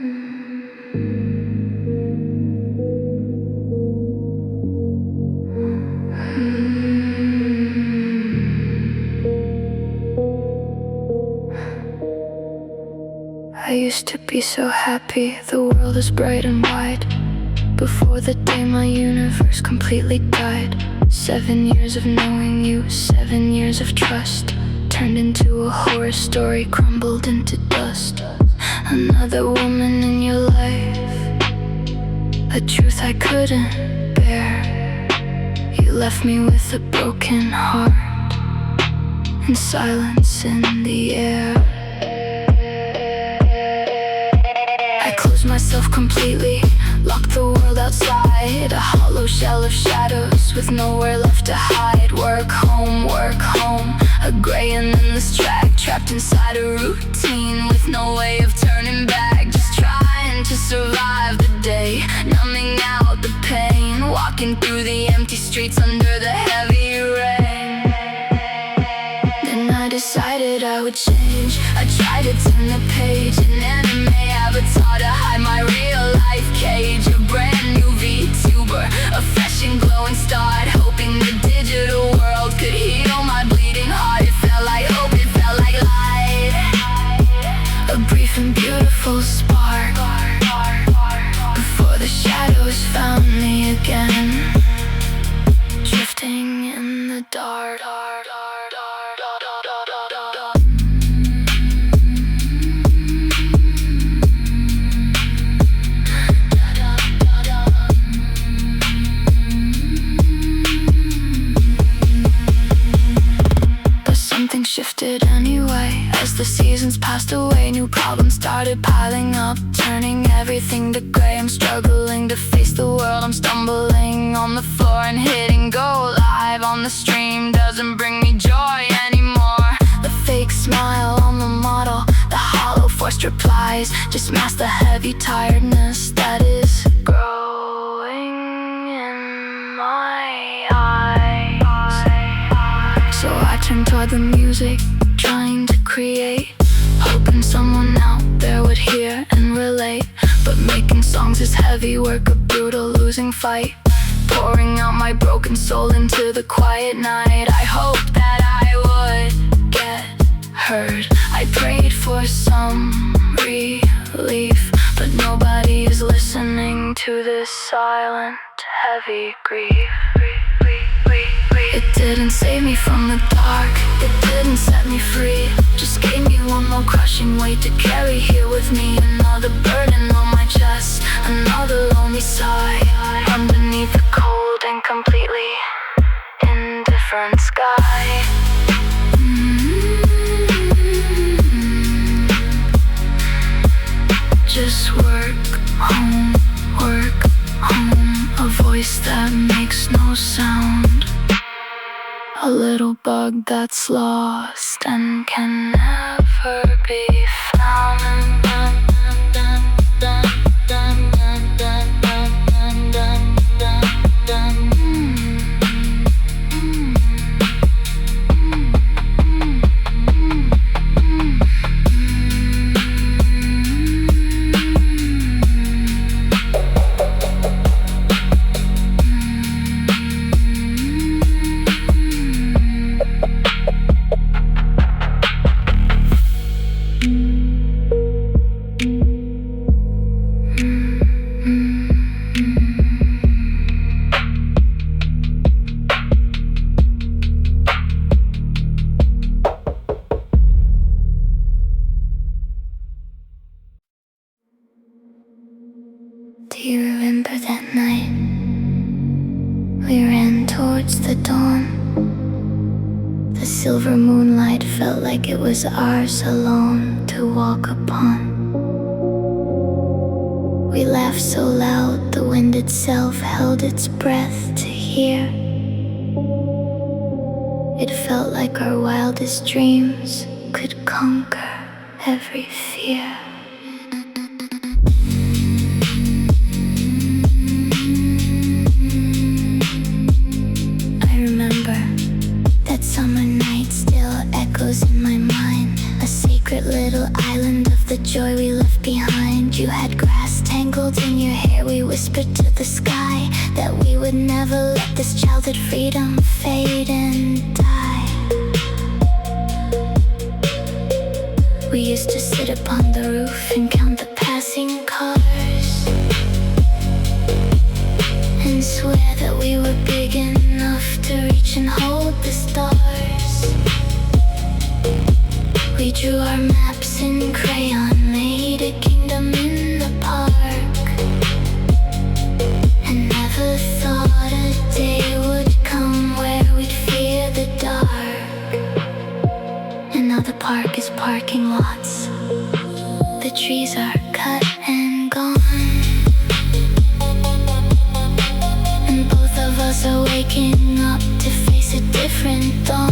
I used to be so happy, the world is bright and wide. Before the day my universe completely died. 7 years of knowing you, 7 years of trust, turned into a horror story, crumbled into dust. Another woman in your life, a truth I couldn't bear. You left me with a broken heart and silence in the air. I closed myself completely, locked the world outside, a hollow shell of shadows with nowhere left to hide. Work, home, a gray and endless track, trapped inside a routine with no way of turning back. Just trying to survive the day, numbing out the pain, walking through the empty streets under the heavy rain. Then I decided I would change. I tried to turn the page, an anime avatar to hide my real life cage. A brand new VTuber, a fresh and glowing start, hoping the digital world could heal my bleeding heart. It felt like hope, it felt like light, a brief and beautiful spark, before the shadows found me again, drifting in the dark. Something shifted anyway. As the seasons passed away, new problems started piling up, turning everything to gray. I'm struggling to face the world, I'm stumbling on the floor and hitting go live on the stream doesn't bring me joy anymore. The fake smile on the model, the hollow forced replies, just mask the heavy tiredness that is growing in my eyes. So I turned toward the music, trying to create, hoping someone out there would hear and relate. But making songs is heavy work, a brutal losing fight, pouring out my broken soul into the quiet night. I hoped that I would get heard, I prayed for some relief, but nobody is listening to this silent, heavy grief. It didn't save me from the dark, it didn't set me free, just gave me one more crushing weight to carry here with me. Another burden on my chest, another lonely sigh, underneath the cold and completely indifferent sky. Just work, home, a voice that makes no sound, a little bug that's lost and can never be found. Do you remember that night? We ran towards the dawn. The silver moonlight felt like it was ours alone to walk upon. We laughed so loud, the wind itself held its breath to hear. It felt like our wildest dreams could conquer every fear. Summer night still echoes in my mind, a secret little island of the joy we left behind. You had grass tangled in your hair. We whispered to the sky that we would never let this childhood freedom fade and die. We used to sit upon the roof and count the passing cars and swear that we were big enough to reach and hold the stars. We drew our maps in crayon, made a kingdom in the park, and never thought a day would come where we'd fear the dark. And now the park is parking lots. The trees are cut and gone, and both of us are waking up to face a different dawn.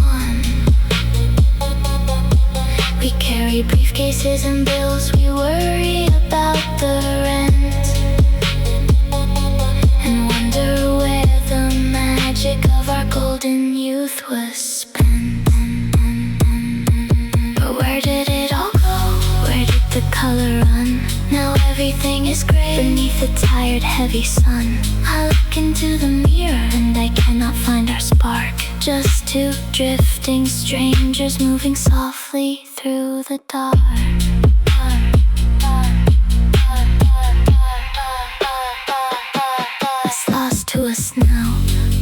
We carry briefcases and bills, we worry about the rent, and wonder where the magic of our golden youth was spent. But where did it all go? Where did the color run? Now everything is gray beneath the tired, heavy sun. I look into the mirror and I cannot find our spark. Just two drifting strangers moving softly through the dark. It's lost to us now.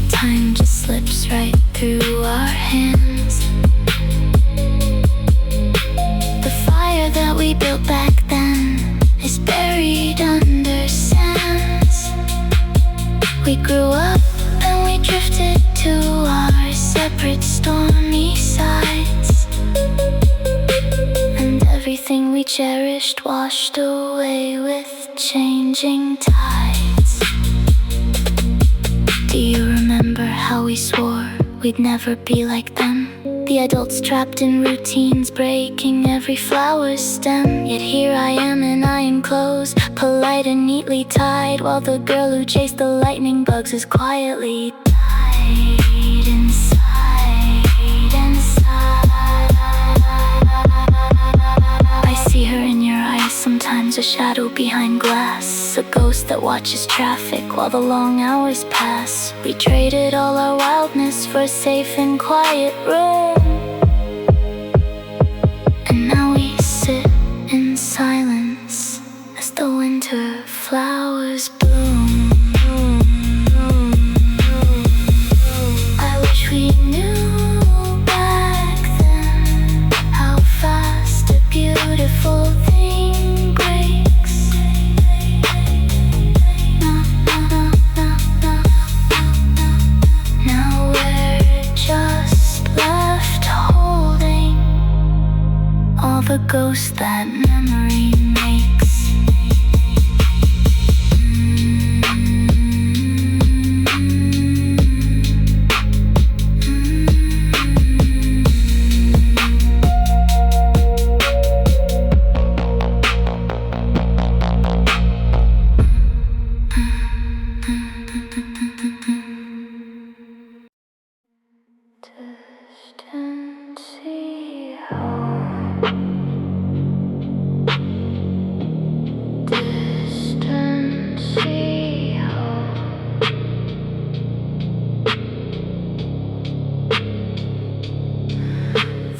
Time just slips right through our hands. The fire that we built back then is buried under sands. We grew up and we drifted to our separate stormy sides, and everything we cherished washed away with changing tides. Do you remember how we swore we'd never be like them? The adults trapped in routines, breaking every flower's stem. Yet here I am in iron clothes, polite and neatly tied, while the girl who chased the lightning bugs is quietly died inside. I see her in your eyes, sometimes a shadow behind glass, a ghost that watches traffic while the long hours pass. We traded all our wildness for a safe and quiet room, and now we sit in silence as the winter flowers bloom. I wish we knew back then how fast a beautiful thing breaks. Now we're just left holding all the ghosts that memory makes. Distant sea distant sea.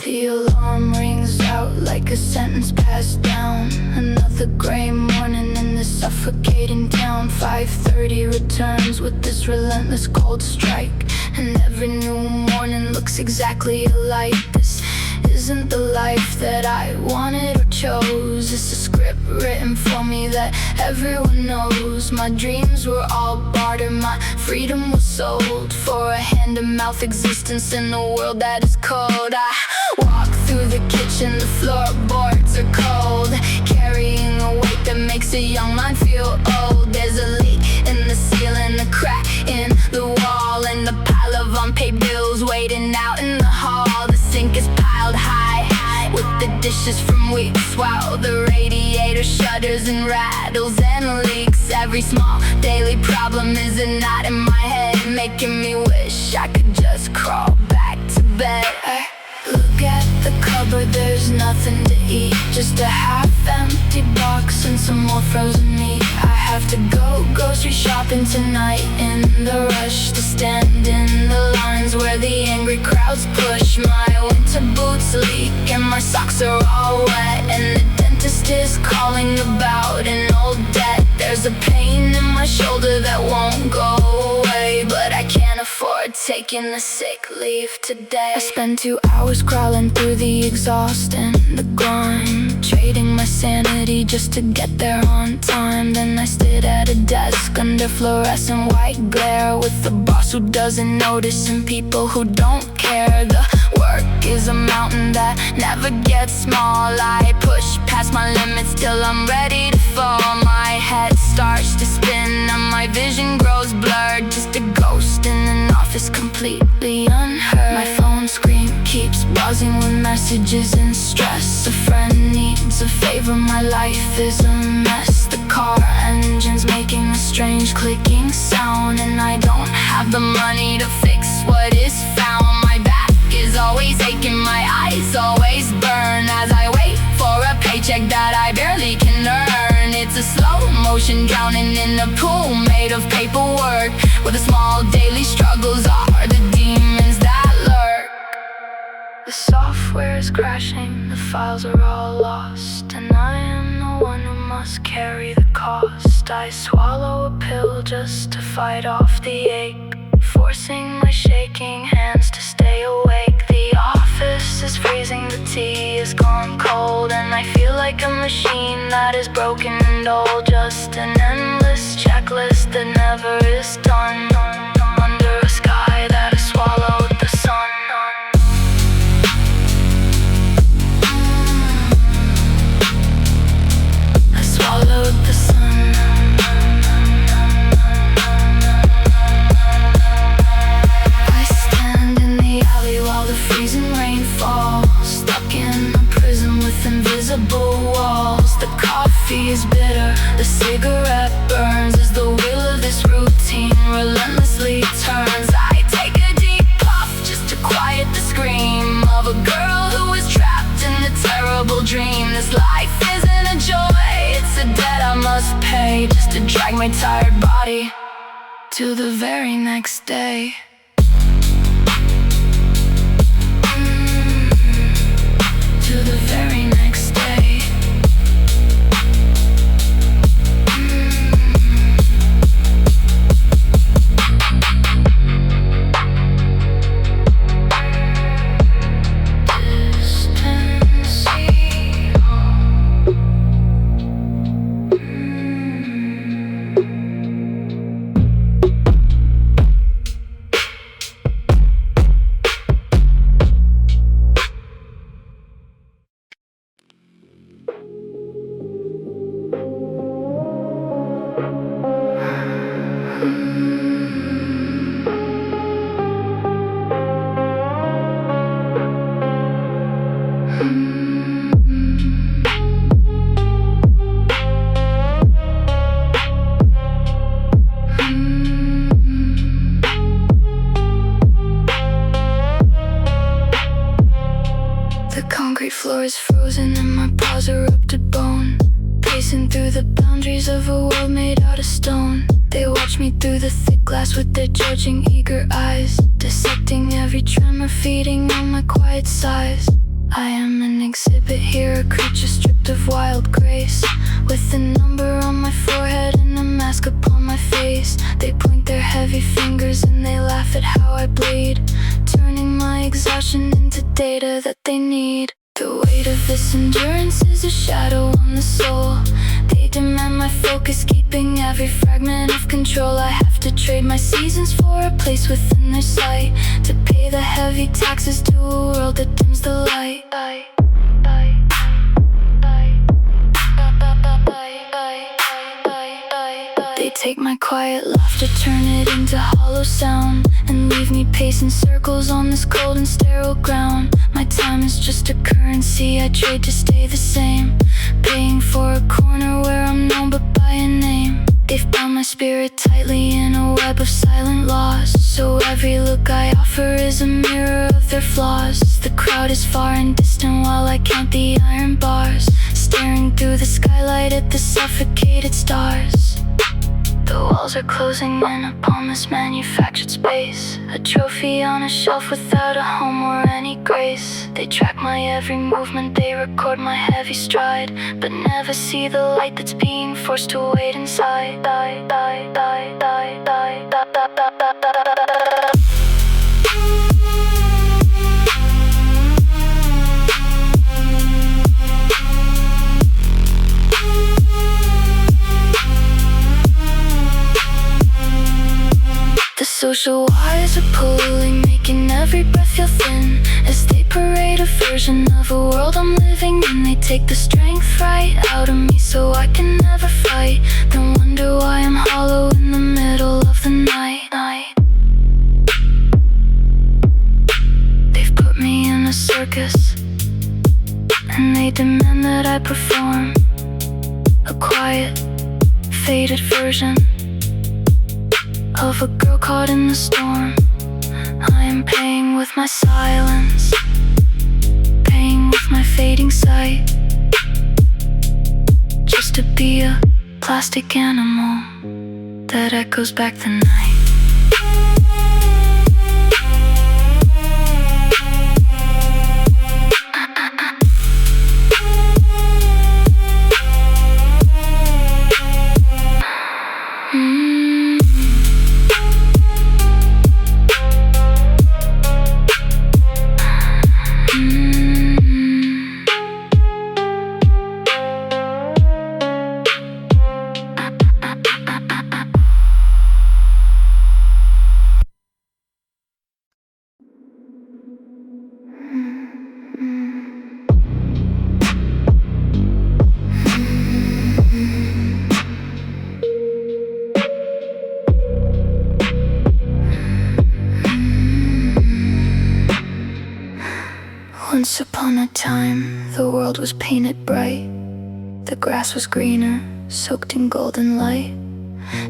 The alarm rings out like a sentence passed down. Another gray morning in this suffocating town. 5:30 returns with this relentless cold strike, and every new morning looks exactly alike. This isn't the life that I wanted or chose. It's a script written for me that everyone knows. My dreams were all bartered, my freedom was sold for a hand-to-mouth existence in a world that is cold. I walk through the kitchen, the floorboards are cold, carrying a weight that makes a young mind feel old. There's a leak in the ceiling, a crack in the wall, and a pile of unpaid bills waiting out in the hall. The sink is piled high with the dishes from weeks, while the radiator shudders and rattles and leaks. Every small daily problem is a knot in my head, making me wish I could just crawl back to bed. Look at the cupboard, there's nothing to eat. Just a half-empty box and some more frozen meat. I have to go grocery shopping tonight in the rush to stand in the lines where the angry crowds push. My winter boots leak and my socks are all wet, and the dentist is calling about an old debt. There's a pain in my shoulder that won't go away, but I can't afford taking the sick leave today. I spend 2 hours crawling through the exhaust and the grime, trading my sanity just to get there on time. Then I sit at a desk under fluorescent white glare, with a boss who doesn't notice and people who don't care. The work is a mountain that never gets small. I push past my limits till I'm ready to fall. My head starts to spin and my vision grows blurred, just a ghost in an office completely unheard. My phone screen keeps buzzing with messages and stress. A friend needs a favor, my life is a mess. The car engine's making a strange clicking sound, and I don't have the money to fix what is found. My back is always aching, my eyes always burn as I wait for a paycheck that I barely can earn. It's a slow motion drowning in a pool made of paperwork, where the small daily struggles are the demons that lurk. The software is crashing, the files are all lost, and I am the one who must carry the cost. I swallow a pill just to fight off the ache, forcing my shaking hands to stay awake. The office is freezing, the tea is gone cold, and I feel like a machine that is broken and old. Just an endless checklist that never is done, under a sky that has swallowed the sun. I swallowed the sun. I stand in the alley while the freezing rain falls, stuck in a prison with invisible walls. The coffee is bitter, the cigarette burns as the wheel of this routine relentlessly turns. I take a deep puff just to quiet the scream of a girl who is trapped in a terrible dream. This life isn't a joy, it's a debt I must pay, just to drag my tired body to the very next day. To the very next day. The concrete floor is frozen and my paws are up to bone, pacing through the boundaries of a world made out of stone. They watch me through the thick glass with their judging eager eyes, dissecting every tremor, feeding on my quiet sighs. I am an exhibit here, a creature stripped of wild grace, with a number on my forehead and a mask upon my face. They point their heavy fingers and they laugh at how I bleed, turning my exhaustion into data that they need. The weight of this endurance is a shadow on the soul. They demand my focus, keeping every fragment of control. I have to trade my seasons for a place within their sight, to pay the heavy taxes to a world that dims the light. They take my quiet laughter, turn it into hollow sound, and leave me pacing circles on this cold and sterile ground. My time is just a currency I trade to stay the same, paying for a corner where I'm known but by a name. They've bound my spirit tightly in a web of silent laws, so every look I offer is a mirror of their flaws. The crowd is far and distant while I count the iron bars, staring through the skylight at the suffocated stars. The walls are closing in upon this manufactured space, a trophy on a shelf without a home or any grace. They track my every movement, they record my heavy stride, but never see the light that's being forced to wait inside. The social wires are pulling, making every breath feel thin, as they parade a version of a world I'm living in. They take the strength right out of me so I can never fight, then wonder why I'm hollow in the middle of the night. They've put me in a circus, and they demand that I perform a quiet, faded version of a girl caught in the storm. I am paying with my silence, paying with my fading sight, just to be a plastic animal that echoes back the night. Once upon a time, the world was painted bright. The grass was greener, soaked in golden light.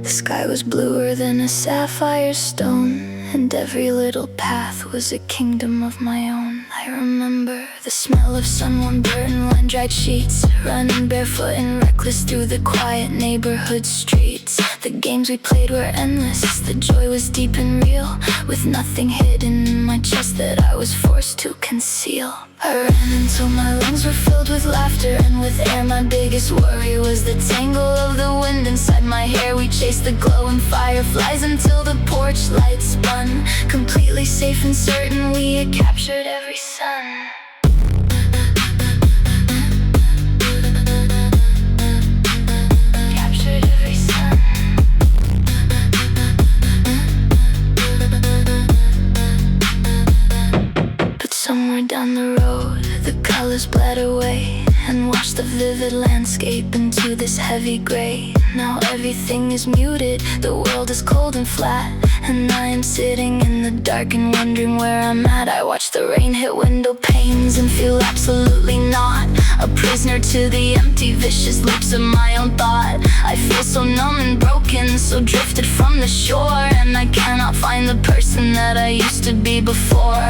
The sky was bluer than a sapphire stone, and every little path was a kingdom of my own. I remember the smell of sun-warmed dirt and wind-dried sheets, running barefoot and reckless through the quiet neighborhood streets. The games we played were endless, the joy was deep and real, with nothing hidden in my chest that I was forced to conceal. I ran until my lungs were filled with laughter and with air. My biggest worry was the tangle of the wind inside my hair. We chased the glowing fireflies until the porch lights spun, completely safe and certain we had captured every sun. Captured every sun. But somewhere down the road, the colors bled away and washed the vivid landscape into this heavy gray. Now everything is muted, the world is cold and flat, and I am sitting in the dark and wondering where I'm at. I watch the rain hit window panes and feel absolutely not a prisoner to the empty, vicious loops of my own thought. I feel so numb and broken, so drifted from the shore, and I cannot find the person that I used to be before.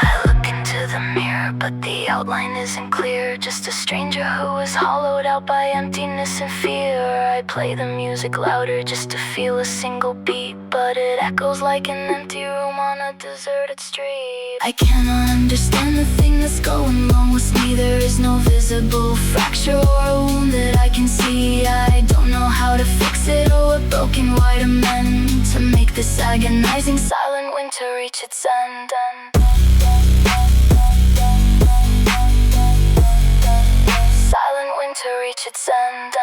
I look into the mirror, but the outline isn't clear. Just a stranger who is hollowed out by emptiness and fear. I play the music louder just to feel a single beat, but it echoes like an empty room on a deserted street. I cannot understand the thing that's going wrong with me. There is no visible fracture or a wound that I can see. I don't know how to fix it or what broken wire to mend to make this agonizing silent winter reach its end. Silent winter reach its end.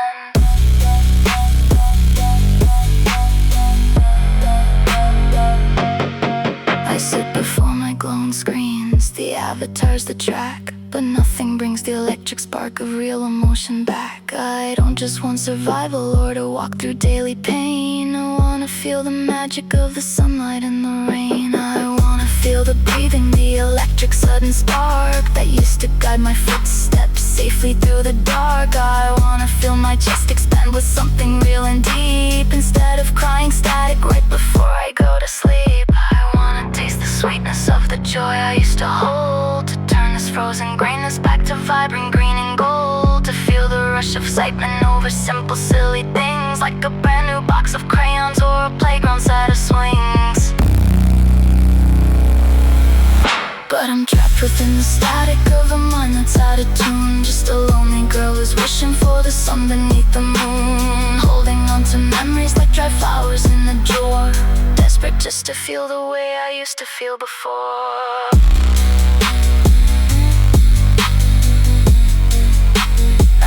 I sit before my glowing screens, the avatar's the track, but nothing brings the electric spark of real emotion back. I don't just want survival or to walk through daily pain. I wanna feel the magic of the sunlight and the rain. I wanna feel the breathing, the electric sudden spark that used to guide my footsteps safely through the dark. I wanna feel my chest expand with something real and deep, instead of crying static right before I go to sleep. I wanna taste the sweetness of the joy I used to hold. To turn this frozen greenness back to vibrant green and gold. To feel the rush of excitement over simple silly things, like a brand new box of crayons or a playground set of swings. But I'm trapped within the static of a mind that's out of tune. Just a lonely girl who's wishing for the sun beneath the moon, holding on to memories like dry flowers in a drawer, desperate just to feel the way I used to feel before.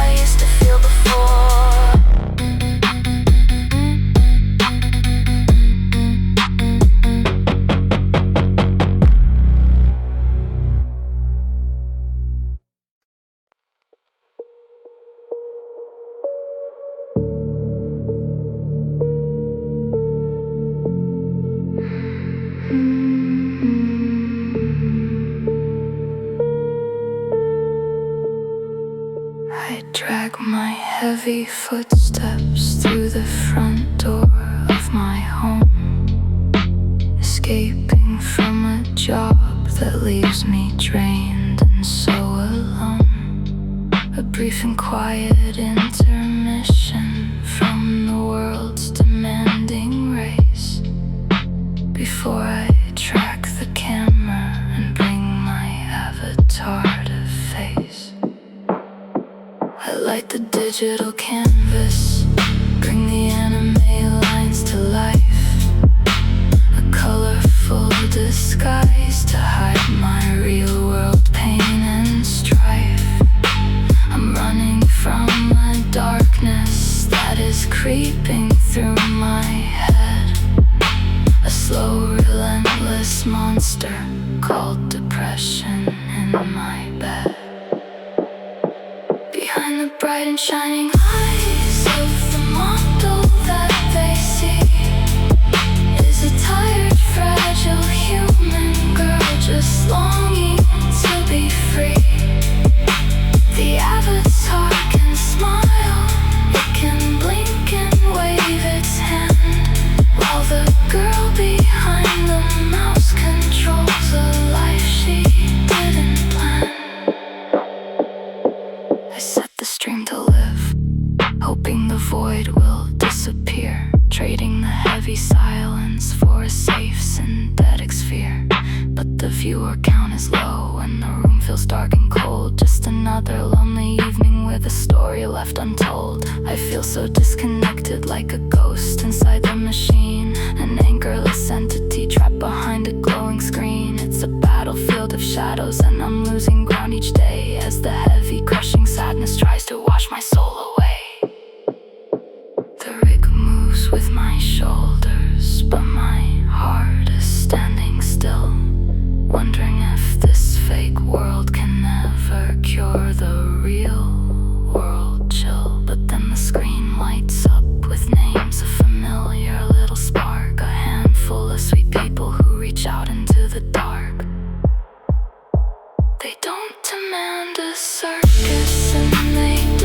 I used to feel before. I drag my heavy footsteps through the front door of my home, escaping from a job that leaves me drained and so alone. A brief and quiet intermission from the world's demanding race, before I track the camera and bring my avatar to face. I light the digital canvas, bring the anime lines to life, a colorful disguise to hide my real world pain and strife. I'm running from a darkness that is creeping through my head, a slow, relentless monster called depression in my bed. Behind the bright and shining eyes of the model that they see is a tired, fragile human girl just longing to be free. The avatar can smile, it can blink and wave its hand, while the girl behind the mouse controls a life she didn't plan. I set the stream to live, hoping the void will disappear, trading the heavy silence for a safe synthetic sphere. But the viewer count is low and the room feels dark and cold. Just another lonely evening with a story left untold. I feel so disconnected, like a ghost inside the machine, an anchorless entity trapped behind a glowing screen. It's a battlefield of shadows and I'm losing ground each day, as the heavy crushing sadness tries to wash my soul away. The rig moves with my shoulders, but my heart is standing still, wondering if this fake world can ever cure the real world chill. But then the screen lights up with names, a familiar little spark, a handful of sweet people who reach out into the dark. They don't demand a circus and they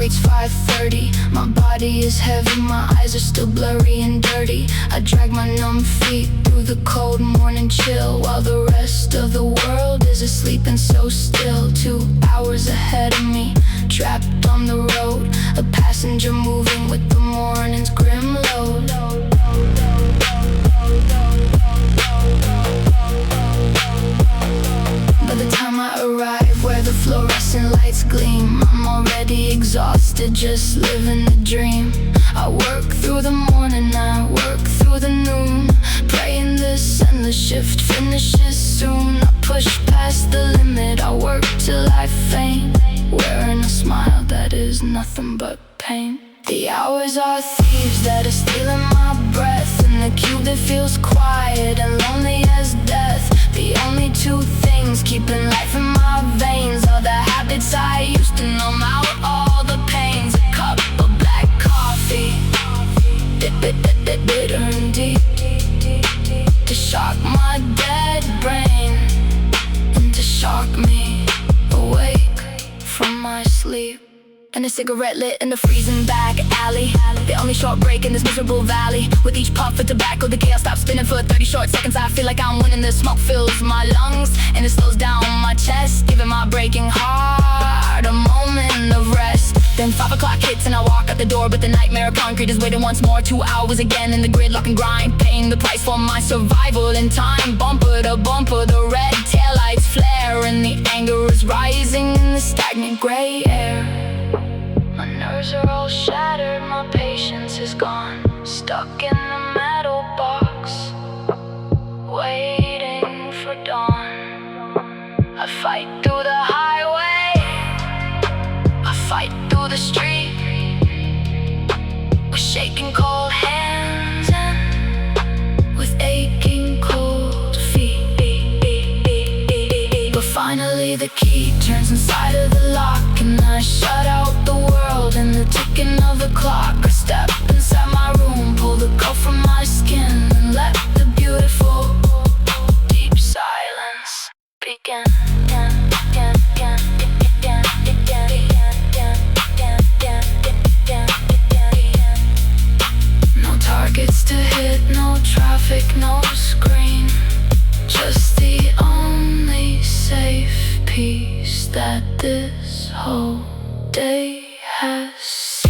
reads 5:30. My body is heavy, my eyes are still blurry and dirty. I drag my numb feet through the cold morning chill, while the rest of the world is asleep and so still. 2 hours ahead of me, trapped on the road, a passenger moving with the morning's grim load. By the time I arrive where the fluorescent lights gleam, I'm already exhausted, just living the dream. I work through the morning, I work through the noon, praying this endless shift finishes soon. I push past the limit, I work till I faint, wearing a smile that is nothing but pain. The hours are thieves that are stealing my breath, in the cube that feels quiet and lonely as death. The only 2 things keeping life in my veins are the habits I used to numb out all the pains. A cup of black coffee, bitter and deep, to shock my dead brain and to shock me awake from my sleep. And a cigarette lit in the freezing back alley, the only short break in this miserable valley. With each puff of tobacco, the chaos stops spinning for 30 short seconds. I feel like I'm winning, the smoke fills my lungs and it slows down my chest, giving my breaking heart a moment of rest. Then 5 o'clock hits and I walk out the door, but the nightmare of concrete is waiting once more. 2 hours again in the gridlock and grind, paying the price for my survival in time. Bumper to bumper, the red taillights flare, and the anger is rising in the stagnant gray air. My nerves are all shattered, my patience is gone, stuck in the metal box, waiting for dawn. I fight through the highway, I fight through the street, with shaking cold hands and with aching cold feet. But finally the key turns inside of the lock, and I shut out the world and the ticking of the clock. I step inside my room, pull the coat from my skin, and let the beautiful deep silence begin. No targets to hit, no traffic, no screen, just the only safe peace that this whole day has seen.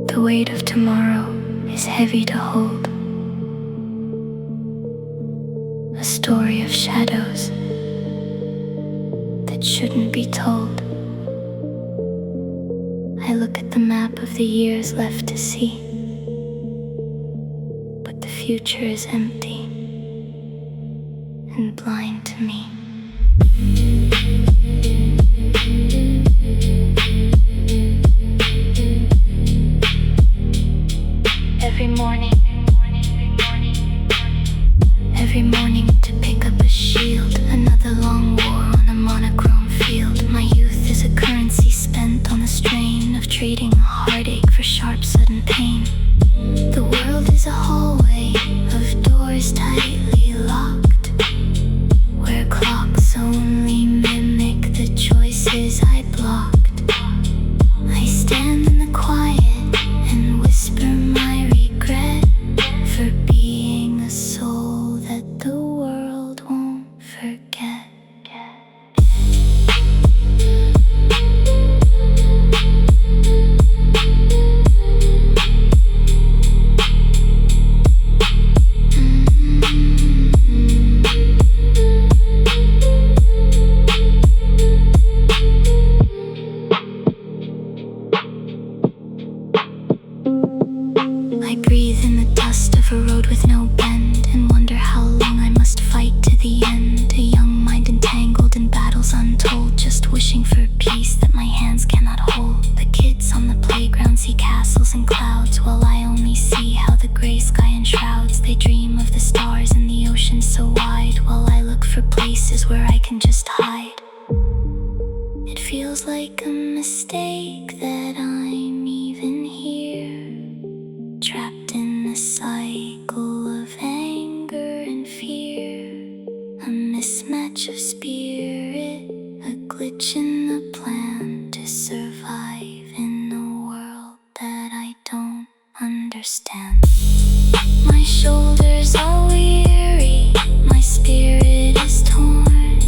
The weight of tomorrow is heavy to hold, a story of shadows that shouldn't be told. I look at the map of the years left to see, but the future is empty and blind to me. Every morning to pick up a shield, another long war on a monochrome field. My youth is a currency spent on the strain of trading heartache for sharp sudden pain. The world is a hallway of doors tightly locked, where clocks only mimic the choices I blocked. I stand in the quiet and whisper my regret for being a soul that the world won't forget. I breathe in the dust of a road with no bend, and wonder how long I must fight to the end. A young mind entangled in battle fancy castles and clouds, while I only see how the gray sky enshrouds. They dream of the stars and the ocean so wide, while I look for places where I can just hide. It feels like a mistake that I'm even here, trapped in a cycle of anger and fear, a mismatch of spirit, a glitch in the plan to survive in a world that I don't understand. My shoulders are weary, my spirit is torn.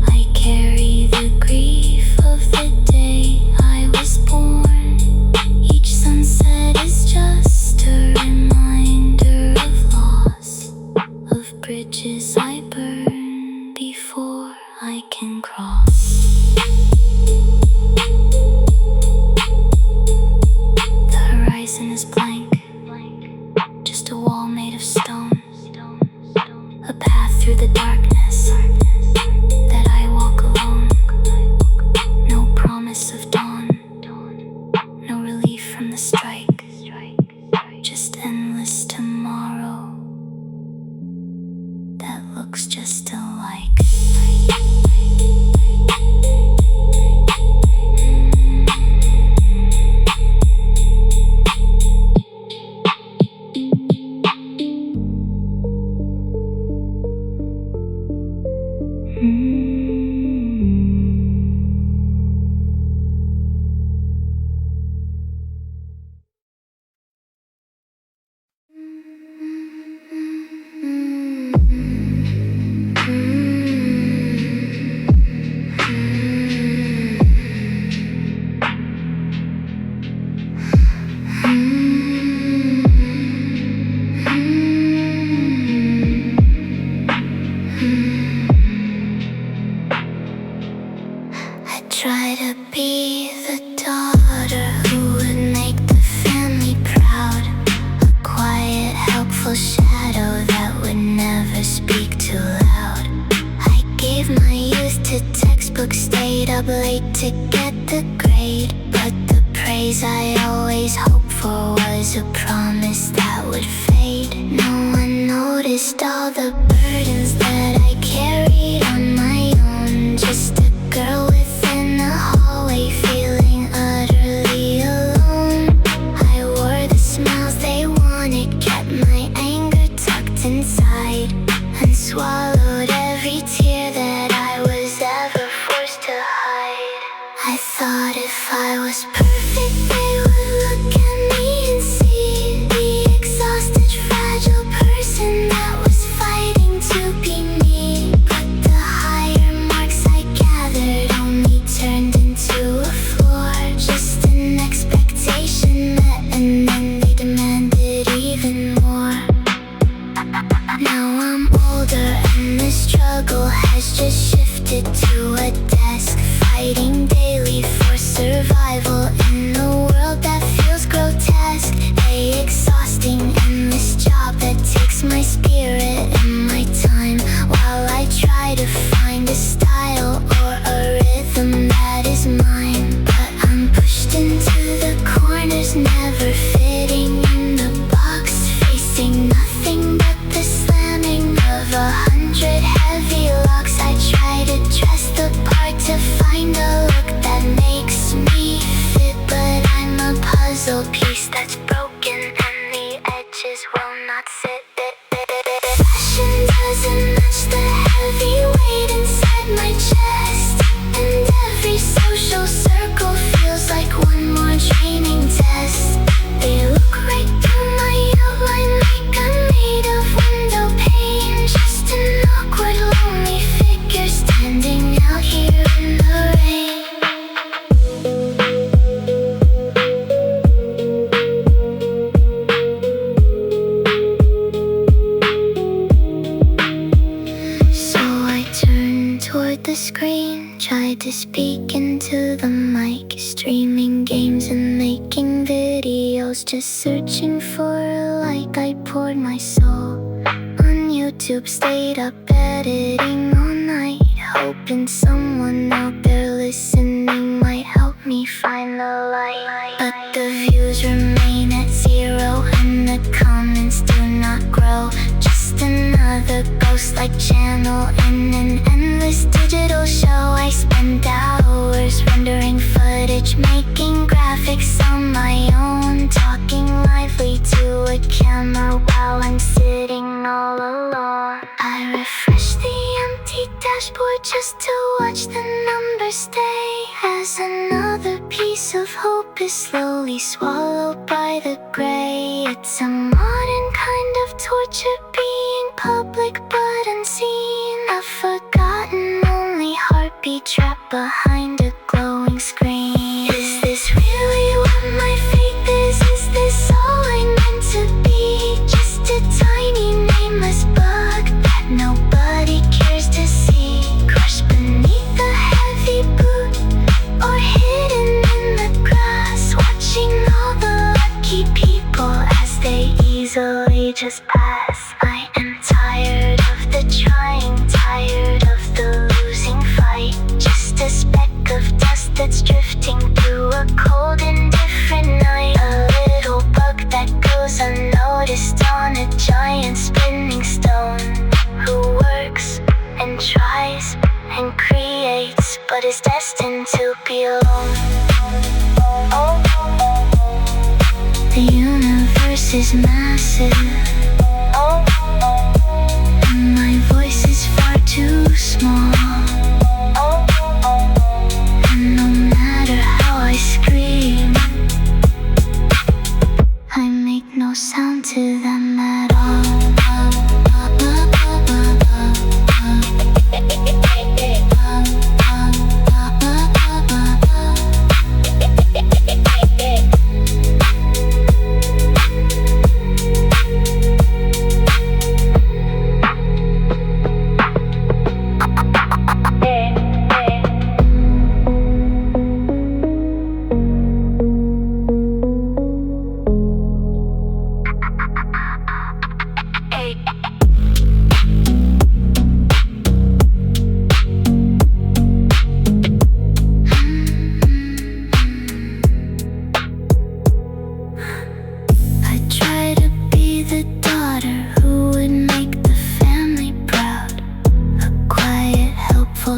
I carry the grief of the day I was born. Each sunset is just a reminder of loss, of bridges I burn before I can cross. The horizon is blank, just a wall made of stone, a path through the darkness that I walk alone. No promise of dawn, no relief from the strike, just endless tomorrow that looks just alike. Try to be the daughter who would make the family proud, a quiet, helpful shadow that would never speak too loud. I gave my youth to textbooks, stayed up late to get the grade, but the praise I always hoped for was a promise that would fade. No one noticed all the burdens that I carried on my own, just a girl within a hallway feeling utterly alone. I wore the smiles they wanted, kept my anger tucked inside, and swallowed every tear that I was ever forced to hide. I thought if I was perfect they would look at me and see the exhausted, fragile person that was fighting to be me. But the higher marks I gathered only turned into a floor, just an expectation met, and then they demanded even more. Now I'm older and the struggle has just shifted to a desk, fighting daily for survival in a world that feels grotesque. A exhausting, endless job that takes my spirit and my time, while I try to find a style or a rhythm that is mine. But I'm pushed into the corners, never fitting in the box, facing nothing but the slamming of 100 heavy locks. I try to dress the part to find a look that makes me fit, but I'm a puzzle piece that's broken and the edges will not sit. Fashion doesn't match the heavy weight inside my chest, and every social circle feels like one more training test. They look right through my outline like I'm made of window pane, just an awkward, lonely figure standing out here in the rain. So I turned toward the screen, tried to speak into the mic, streaming games and making videos, just searching for a like. I poured my soul on YouTube, stayed up editing all night, hoping someone out there listening might help me find the light. But the views remain at zero and the comments do not grow. Just another ghost-like channel in an endless digital show. I spend hours rendering footage, making graphics on my own, talking lively to a camera while I'm sitting all alone. I refresh the empty dashboard just to watch the numbers stay, as another piece of hope is slowly swallowed by the gray. It's a modern kind of torture, being public but unseen, a forgotten lonely heartbeat trapped behind a glowing screen. Is this really what my faith is? Is this all I'm meant to be? Just a tiny nameless bug that nobody cares to see, crushed beneath the heavy boot or hidden in the grass, watching all the lucky people as they easily just pass. I am tired of the trying, tired of the losing fight. Just a speck of dust that's drifting through a cold, indifferent night. A little bug that goes unnoticed on a giant spinning stone, who works and tries and creates, but is destined to be alone. The universe is massive, and my voice is far too small. And no matter how I scream, I make no sound to them at all.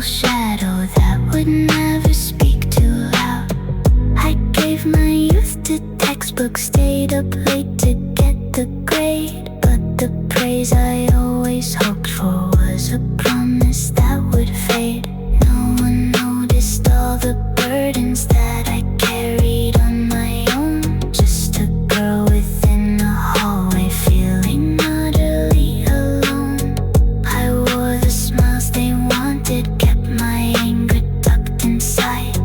Shadow that would never speak too loud. I gave my youth to textbooks, stayed up late to get the grade, but the praise I always hoped for was a promise that would fade. No one noticed all the burdens that I carried on my own, just a girl within a hallway feeling utterly alone. I wore the smiles they wanted, kept my anger tucked inside,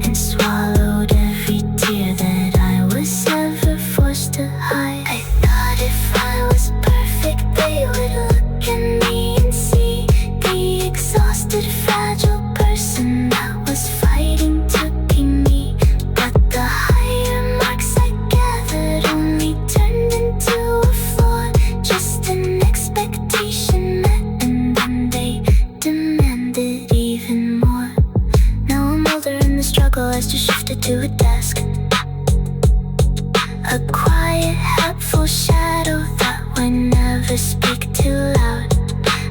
and swallowed every tear that I was ever forced to hide. I thought if I was perfect, they would look at me and see the exhausted, fragile person that was fighting to be me. But the higher marks I gathered only turned into a flaw, just an expectation met, and then they demanded even more. Now I'm older and the struggle has just shifted to a desk, a quiet, helpful shadow that would never speak too loud.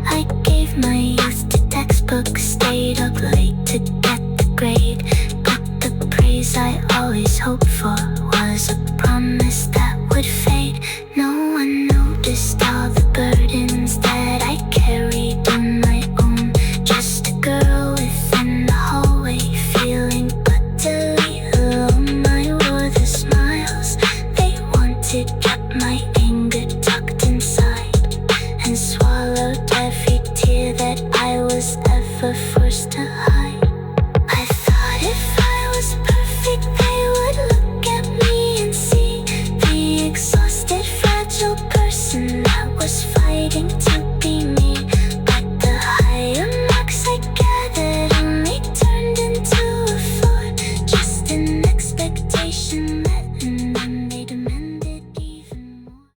I gave my youth to textbooks, stayed up late to get the grade, but the praise I always hoped for was a promise that would fade. No one noticed all the burdens that I carried on my own, just a girl within the hallway feeling utterly alone. I wore the smiles they wanted, kept my anger tucked inside, and swallowed every tear that I was ever forced to hide. I thought if I was perfect, they would look at me and see the exhausted, fragile person that was fighting to be me. But the higher marks I gathered only turned into a flaw, just an expectation met, and then they demanded even more.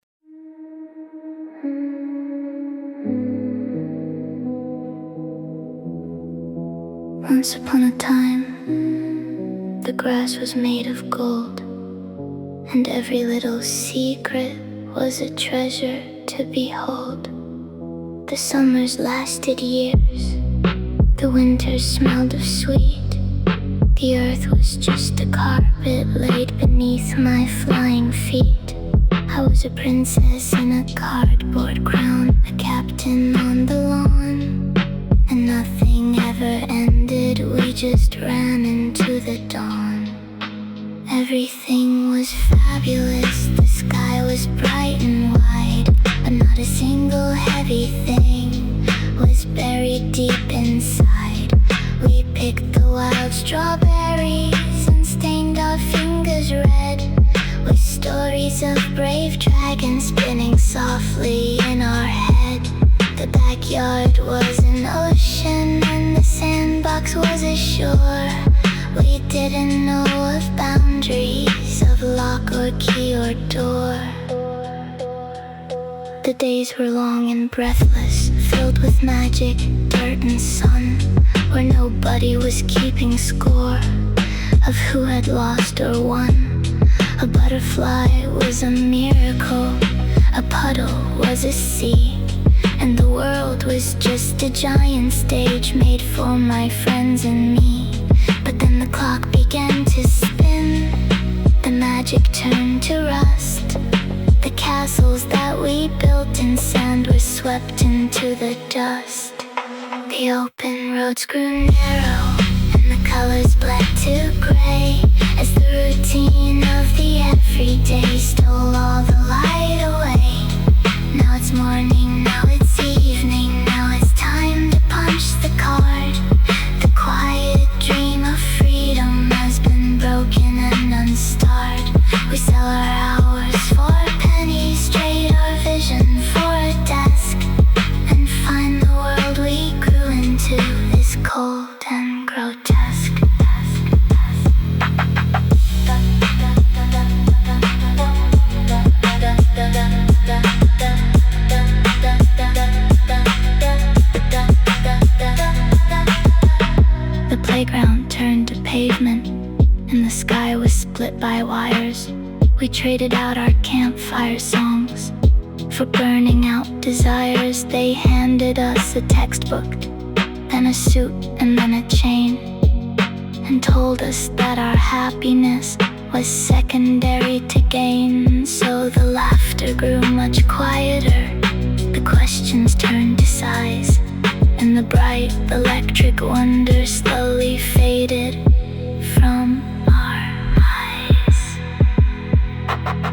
Once upon a time, the grass grass was made of gold, and every little secret was a treasure to behold. The summers lasted years, the winters smelled of sweet. The earth was just a carpet laid beneath my flying feet. I was a princess in a cardboard crown, a captain on the lawn, and nothing ever ended, we just ran into the dawn. Everything was fabulous, the sky was bright and wide, but not a single heavy thing was buried deep inside. We picked the wild strawberries and stained our fingers red with stories of brave dragons spinning softly in our head. The backyard was an ocean and the sandbox was a shore. We didn't know of boundaries of lock or key or door. The days were long and breathless, filled with magic, dirt and sun, where nobody was keeping score of who had lost or won. A butterfly was a miracle, a puddle was a sea, and the world was just a giant stage made for my friends and me. But then the clock began to spin, the magic turned to rust. The castles that we built in sand were swept into the dust. The open roads grew narrow, and the colors bled to gray, as the routine of the everyday stole all the light away. Now it's morning, now it's evening, now it's time to punch the card. The quiet dream of freedom has been broken and unstarred. We sell our hours for pennies, trade our vision for a desk, and find the world we grew into is cold and grotesque. The playground turned to pavement, and the sky was split by wires. We traded out our campfire songs for burning out desires. They handed us a textbook, then a suit, and then a chain, and told us that our happiness was secondary to gain. So the laughter grew much quieter, the questions turned to sighs, and the bright electric wonder slowly faded from our eyes.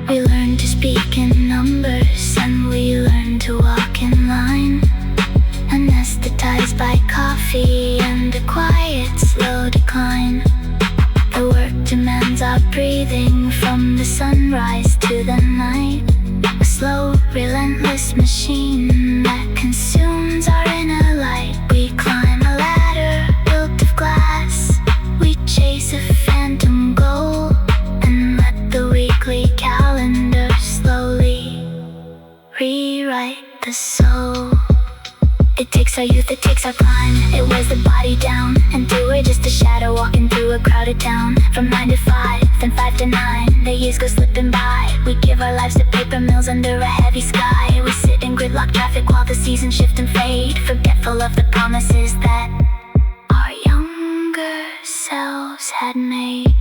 We learned to speak in numbers, and we learned to walk in line, anesthetized by coffee and a quiet, slow decline. The work demands our breathing from the sunrise to the night, a slow, relentless machine that consumes our inner light. We climb a ladder built of glass, we chase a phantom goal, and let the weekly calendar slowly rewrite the soul. It takes our youth, it takes our climb, it wears the body down, and we're just a shadow walking through a crowded town. From 9 to 5, then 5 to 9, the years go slipping by. We give our lives to paper mills under a heavy sky. We sit in gridlock traffic while the seasons shift and fade, forgetful of the promises that our younger selves had made.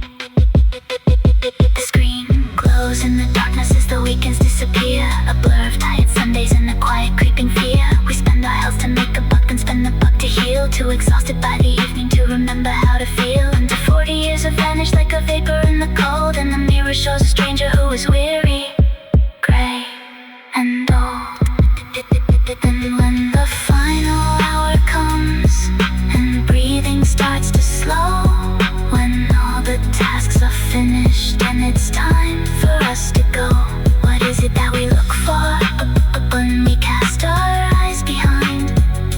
The screen glows in the darkness as the weekends disappear, a blur of tired Sundays and a quiet creeping fear. We spend our health to make a buck, then spend the buck to heal, too exhausted by the evening to remember how to feel. Until 40 years have vanished like a vapor in the cold, and the mirror shows a stranger who is weary, gray, and old. And when the final hour comes and breathing starts to slow, when all the tasks are finished and it's time for us to go, what is it that we look for when we cast our eyes behind?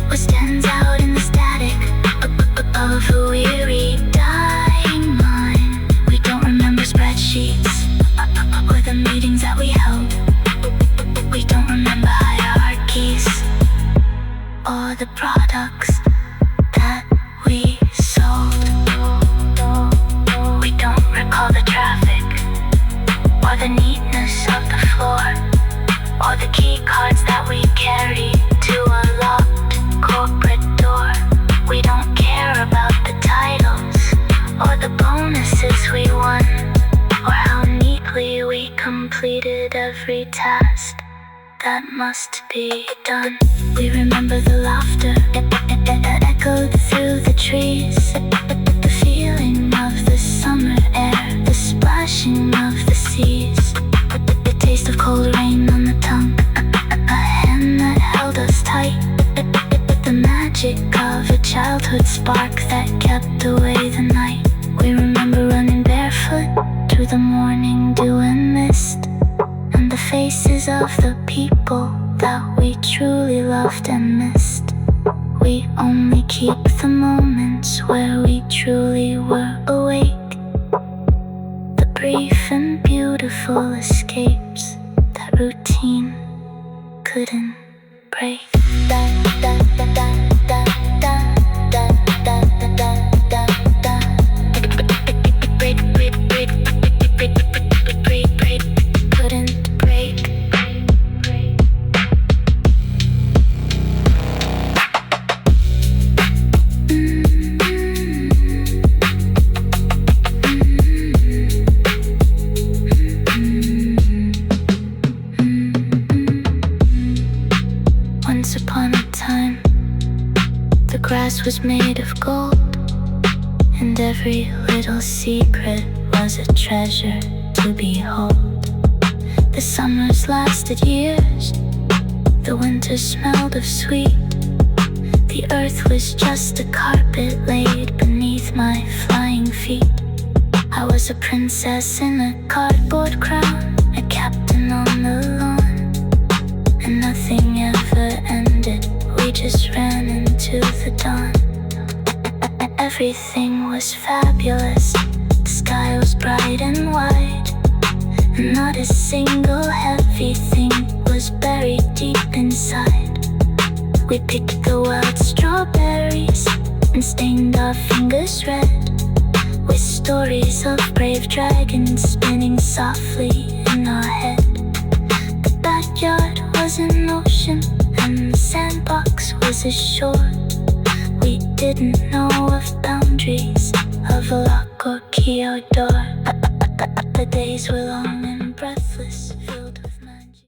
What stands out in the static of a weary, dying mind? We don't remember spreadsheets or the meetings that we held. We don't remember hierarchies or the products that we sold. We don't the neatness of the floor, or the key cards that we carry to a locked corporate door. We don't care about the titles, or the bonuses we won, or how neatly we completed every task that must be done. We remember the laughter that echoed through the trees, the feeling of the summer air, the splashing of the seas, the taste of cold rain on the tongue, a hand that held us tight, the magic of a childhood spark that kept away the night. We remember running barefoot through the morning dew and mist, and the faces of the people that we truly loved and missed. We only keep the moments where we truly were awake, the brief and beautiful escapes that routine couldn't break. Once upon a time, the grass was made of gold, and every little secret was a treasure to behold. The summers lasted years, the winters smelled of sweet. The earth was just a carpet laid beneath my flying feet. I was a princess in a cardboard crown, a captain on the lawn, and nothing ever ended. We just ran into the dawn. Everything was fabulous, the sky was bright and wide, and not a single heavy thing was buried deep inside. We picked the wild strawberries and stained our fingers red, with stories of brave dragons spinning softly in our head. The backyard was an ocean, and the sandbox was a shore. We didn't know of boundaries, of a lock or key or door. The days were long and breathless.